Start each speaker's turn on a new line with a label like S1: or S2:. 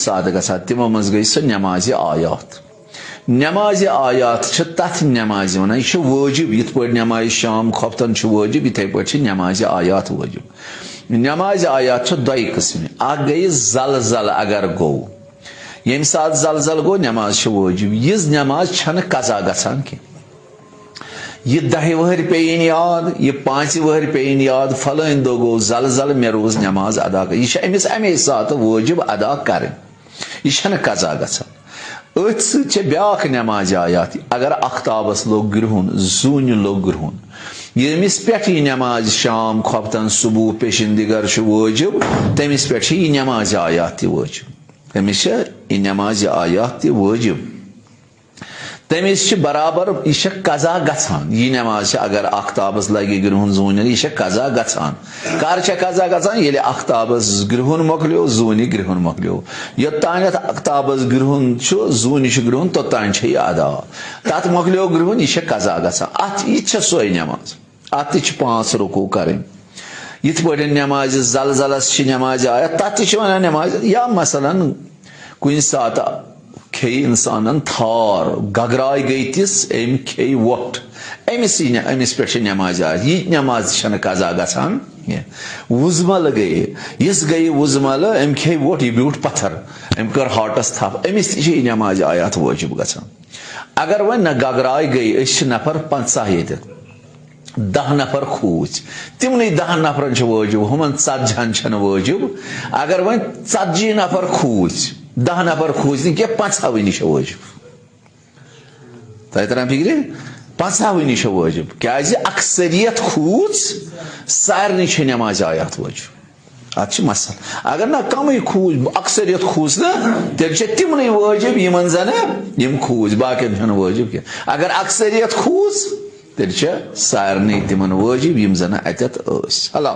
S1: साद गसा तिमो मज गई सो नमाज आयात नमाज आयात तथ नमाज वन यह वाजिब यथ पे नमाज शाम खपतन वाजिब इथे पे नमाज आयात वाजिब नमाज आयात दो किस्म गई जलजल अगर गो यम सात जलजल गो नमाज वाजिब यह नमाज कजा गसान कि यह 10 वहर पेन याद यह 5 वहर पेन याद फलान दो गो जलजल मे रोज नमाज अदा कर यह अमिस अमे सात वाजिब अदा कर यह कजा गसान अथ ब्याख नमाज आयात अगर अख्ताबस लोग ग्रहन जून लोग ग्रहन यमिस पे नमाज शाम खपतन सुबह पेशिन दिगर वाजिब तमिस पे नमाज आयात वाजिब तमिस नमाज आयात वाजिब तमिस बराबर यह कजा गसान यह नमाज अगर अख्ताबस लगे ग्रहन जून यह कजा गसान कर कजा गसान ये अख्ताबस ग्रहन मकलो जून ग्रहन मकलो योतान अख्ताबस ग्रहन जून ग्रहन तोतान अदा तथ मकलो ग्रहन यह कजा गसान अत यह सोई नमाज अत 5 रुकू करें यथ पे नमाज जलजलस नमाज आया तथ वन नमाज या मसलन कुन सात खे इंसान थार गगराय गई तिस एम खे वोट अमिस पे नमाज आया यह नमाज कजा गसान वुजमल गई यस गई वुजमल अम खे वोट यह ब्यूट पत्थर अम कर हार्टस थप अमिस नमाज आयात वाजिब गसान अगर वन न गगराय गई नफर 50 ये 10 नफर खूज तिमन 10 नफरन वाजिब हमन 40 वाजिब अगर वन 40 नफर खूज 10 नफर खूज क्या 5 वाजिब तह तरह फिक्र 5 वाजिब क्या अक्सरियत खूज सारे नमाज आयात वाजिब अत मसल अगर ना कम खूज अक्सरियत खूज ना तेल तिमन वाजिब यमन जन यम खूज बाकियन वाजिब क्या अगर अक्सरियत खूज तेल सारे तिमन वाजिब यम जन अतत हला।